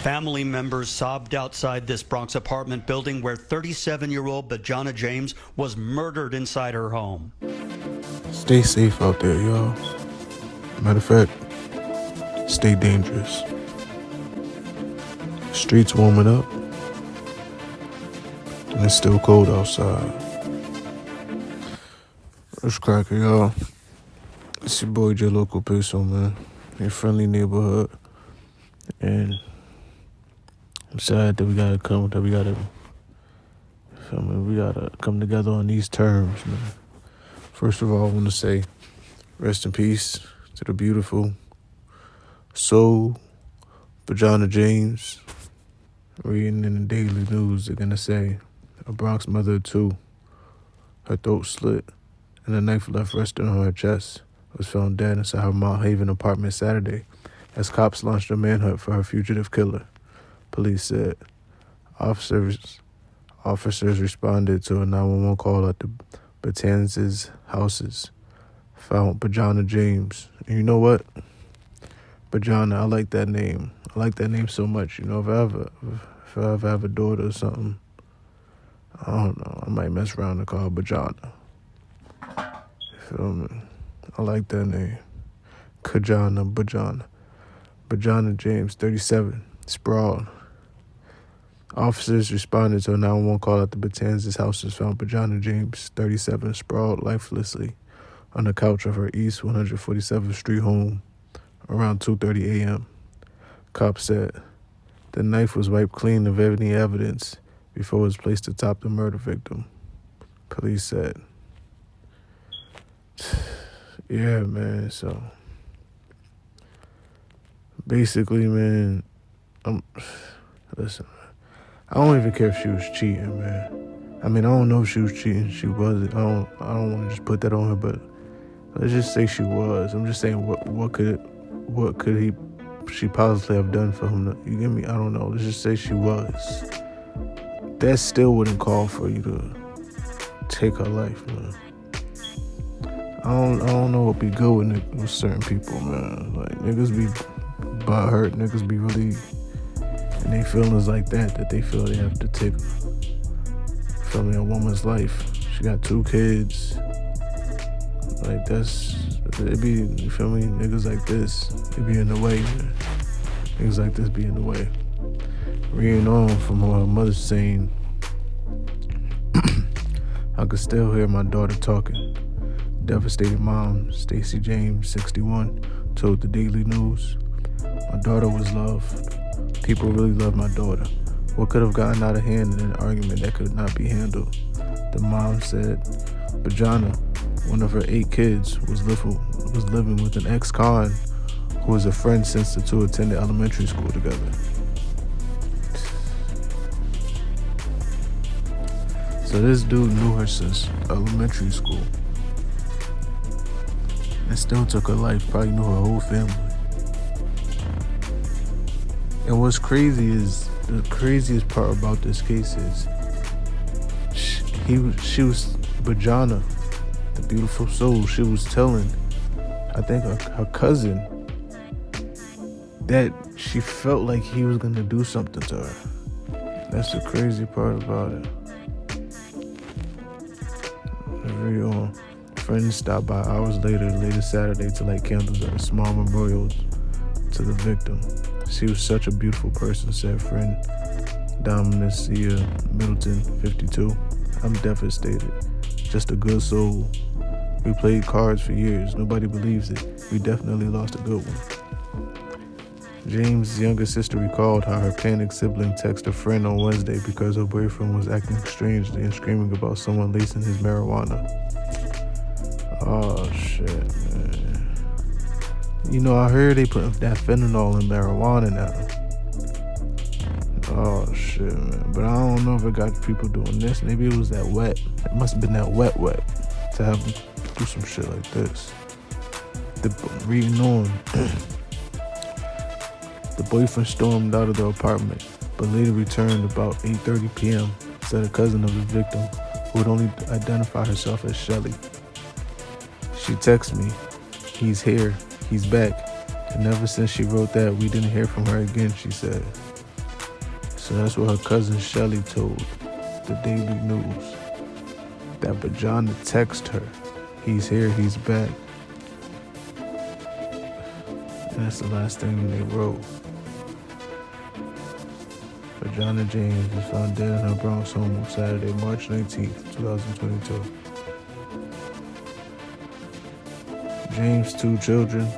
Family members sobbed outside this Bronx apartment building where 37-year-old Bjana James was murdered inside her home. Stay safe out there, y'all. Matter of fact, stay dangerous. Streets warming up, and it's still cold outside. What's cracking, y'all? It's your boy, J Local Peso, man. Your friendly neighborhood. And I'm sad that we gotta come together on these terms, man. First of all, I want to say rest in peace to the beautiful soul, Bjana James. Reading in the daily news, they're gonna say a Bronx mother of two, her throat slit and a knife left resting on her chest, was found dead inside her Mount Haven apartment Saturday as cops launched a manhunt for her fugitive killer. Police said officers responded to a 911 call at the Batanzas houses, found Bjana James. And you know what? Bjana, I like that name. I like that name so much. You know, if I ever have a daughter or something, I don't know, I might mess around and call her Bjana. You feel me? I like that name. Bjana. Bjana James, 37, sprawled. Officers responded to a 911 call at the Batanzas houses, found Bjana James, 37, sprawled lifelessly on the couch of her East 147th Street home around 2:30 a.m. Cops said the knife was wiped clean of any evidence before it was placed atop the murder victim. Police said. Yeah, man, so basically, man, listen, I don't even care if she was cheating, man. I mean, I don't know if she was cheating. She wasn't. I don't want to just put that on her, but let's just say she was. I'm just saying, what could she possibly have done for him? You get me? I don't know. Let's just say she was. That still wouldn't call for you to take her life, man. I don't know what be good with certain people, man. Like, niggas be butthurt, niggas be really, and they feelings like that they feel they have to take, feel me, a woman's life. She got 2 kids. Like, it be, you feel me, niggas like this, they be in the way, man. Niggas like this be in the way. Reading on from her mother saying, I could still hear my daughter talking. Devastated mom, Stacey James, 61, told the Daily News, my daughter was loved. People really loved my daughter. What could have gotten out of hand in an argument that could not be handled? The mom said Bjana, one of her 8 kids, was living with an ex-con who was a friend since the two attended elementary school together. So this dude knew her since elementary school and still took her life, probably knew her whole family. And what's crazy is, the craziest part about this case is she was Bjana, the beautiful soul. She was telling, I think, her cousin that she felt like he was gonna do something to her. That's the crazy part about it. Real friends stopped by hours later Saturday to light candles at a small memorial to the victim. She was such a beautiful person, said friend Dominacia Middleton, 52. I'm devastated. Just a good soul. We played cards for years. Nobody believes it. We definitely lost a good one. James' younger sister recalled how her panicked sibling texted a friend on Wednesday because her boyfriend was acting strangely and screaming about someone lacing his marijuana. Oh, shit, man. You know, I heard they put that fentanyl in marijuana now. Oh, shit, man. But I don't know if it got people doing this. Maybe it was that wet. It must have been that wet to have them do some shit like this. Reading on, the boyfriend stormed out of the apartment, but later returned about 8:30 p.m., said a cousin of the victim, who would only identify herself as Shelly. She texted me, he's here, he's back. And ever since she wrote that, we didn't hear from her again, she said. So that's what her cousin Shelly told the Daily News. That Bjana texted her, "He's here, he's back." And that's the last thing they wrote. Bjana James was found dead in her Bronx home on Saturday, March 19th, 2022. James' two children,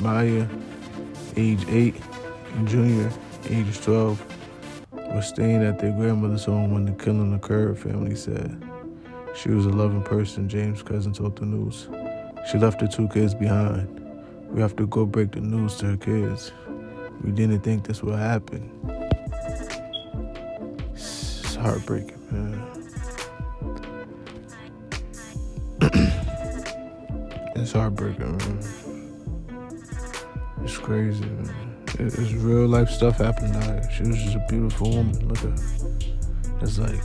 Maya, age 8, and Junior, age 12, were staying at their grandmother's home when the killing occurred, family said. She was a loving person, James' cousin told the news. She left her 2 kids behind. We have to go break the news to her kids. We didn't think this would happen. It's heartbreaking, man. It's heartbreaking, man. It's crazy, man. It's real life stuff happening out here. She was just a beautiful woman. Look at her. It's like,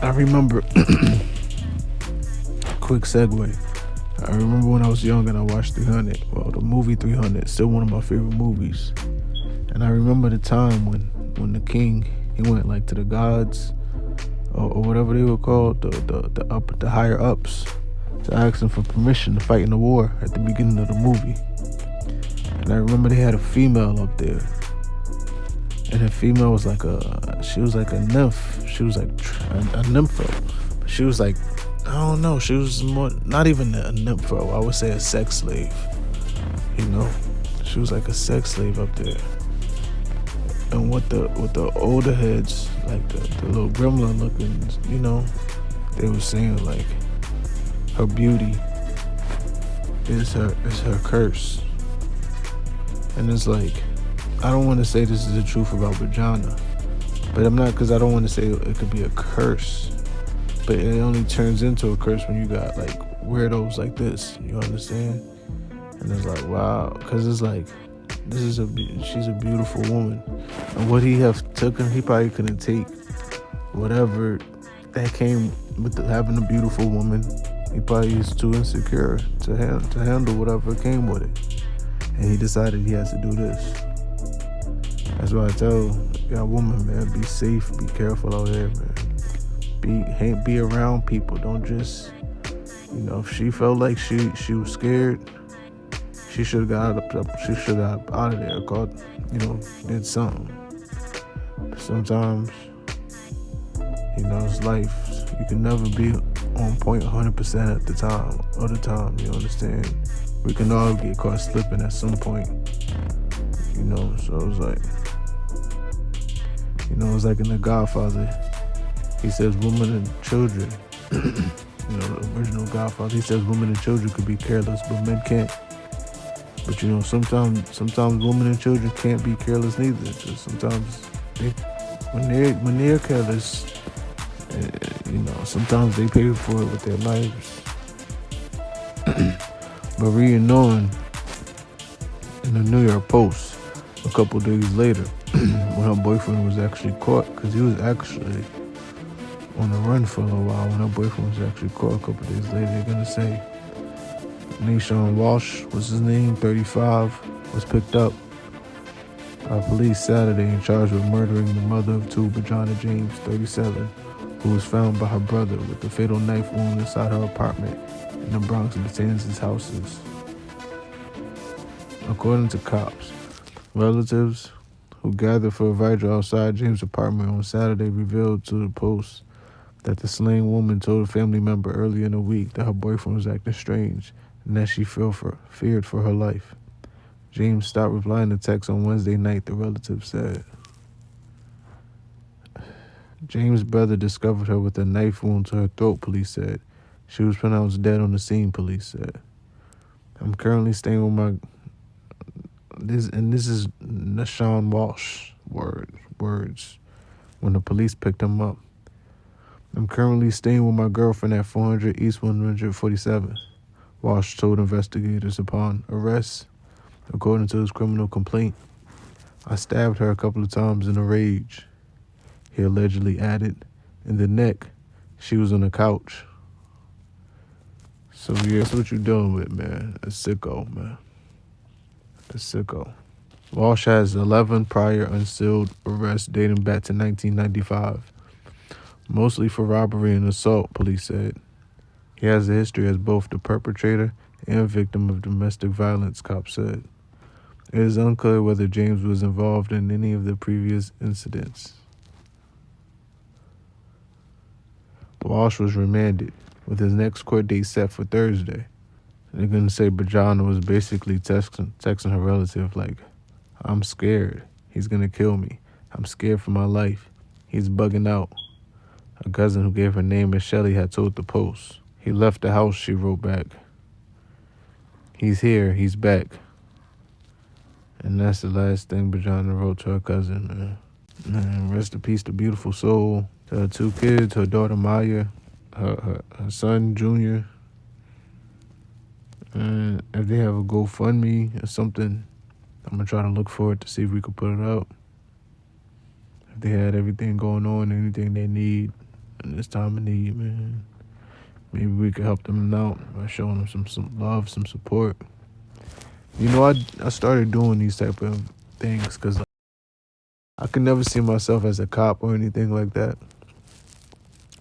I remember, quick segue. I remember when I was young and I watched 300. Well, the movie 300 is still one of my favorite movies. And I remember the time when the king, he went like to the gods or whatever they were called, the higher ups, to ask them for permission to fight in the war at the beginning of the movie. And I remember they had a female up there. And the female was she was like a nymph. She was like a nympho. But she was like, I don't know, she was more, not even a nympho, I would say a sex slave. She was like a sex slave up there. And what the older heads, like the little gremlin looking, they were saying like her beauty is her curse. And it's like, I don't want to say this is the truth about Bjana, but I'm not, because I don't want to say it could be a curse, but it only turns into a curse when you got like weirdos like this, you understand? And it's like, wow, because it's like, she's a beautiful woman, and what he have taken, he probably couldn't take whatever that came with having a beautiful woman. He probably is too insecure to handle whatever came with it, and he decided he has to do this. That's why I tell y'all woman, man, be safe, be careful out here, man. Be around people. Don't just, if she felt like she was scared, she should have got out of there, did something. But sometimes, it's life. You can never be on point 100% at the time, you understand? We can all get caught slipping at some point, so it's like, it's like in The Godfather, he says women and children, the original Godfather, he says women and children could be careless, but men can't. But sometimes women and children can't be careless neither. Because sometimes when they're careless, sometimes they pay for it with their lives. But reading on in the New York Post a couple days later, when her boyfriend was actually caught, because he was actually on the run for a little while. When her boyfriend was actually caught a couple days later, they're gonna say Nashawn Walsh was his name, 35, was picked up by police Saturday and charged with murdering the mother of 2, Bjana James, 37, who was found by her brother with a fatal knife wound inside her apartment in the Bronx Matanzas houses. According to cops, relatives who gathered for a vigil outside James' apartment on Saturday revealed to the Post that the slain woman told a family member earlier in the week that her boyfriend was acting strange and that she feared for her life. James stopped replying to texts on Wednesday night, the relative said. James' brother discovered her with a knife wound to her throat, police said. She was pronounced dead on the scene, police said. I'm currently staying with this is Nashawn Walsh words when the police picked him up. I'm currently staying with my girlfriend at 400 East 147th, Walsh told investigators upon arrest. According to his criminal complaint, I stabbed her a couple of times in a rage, he allegedly added. In the neck, she was on the couch. So yeah, that's what you're dealing with, man. A sicko, man. A sicko. Walsh has 11 prior unsealed arrests dating back to 1995, mostly for robbery and assault, police said. He has a history as both the perpetrator and victim of domestic violence, cops said. It is unclear whether James was involved in any of the previous incidents. Walsh was remanded, with his next court date set for Thursday. They're going to say Bjana was basically texting her relative like, I'm scared. He's going to kill me. I'm scared for my life. He's bugging out. A cousin who gave her name as Shelly had told the Post. He left the house, she wrote back. He's here. He's back. And that's the last thing Bjana wrote to her cousin. Man, rest in peace to beautiful soul. To her 2 kids, her daughter Maya, her son Junior. And if they have a GoFundMe or something, I'm going to try to look for it to see if we could put it out. If they had everything going on, anything they need in this time of need, man, maybe we could help them out by showing them some love, some support. You know, I started doing these type of things because I could never see myself as a cop or anything like that.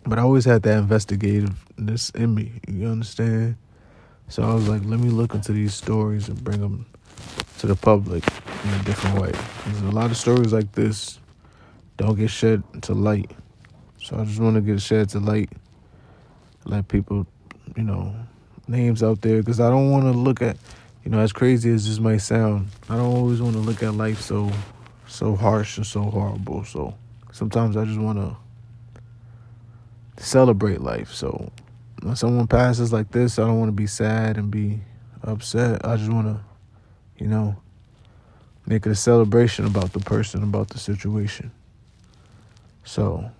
But I always had that investigativeness in me, you understand? So I was like, let me look into these stories and bring them to the public in a different way. Because a lot of stories like this don't get shed to light. So I just want to get shed to light, let people, names out there. Because I don't want to look at, as crazy as this might sound, I don't always want to look at life so harsh and so horrible. So sometimes I just want to celebrate life. So when someone passes like this, I don't want to be sad and be upset. I just want to, make it a celebration about the person, about the situation. So,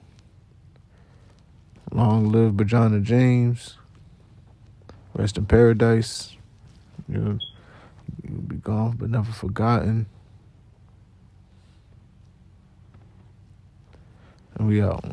long live Bjana James. Rest in paradise. You'll be gone but never forgotten. And we out.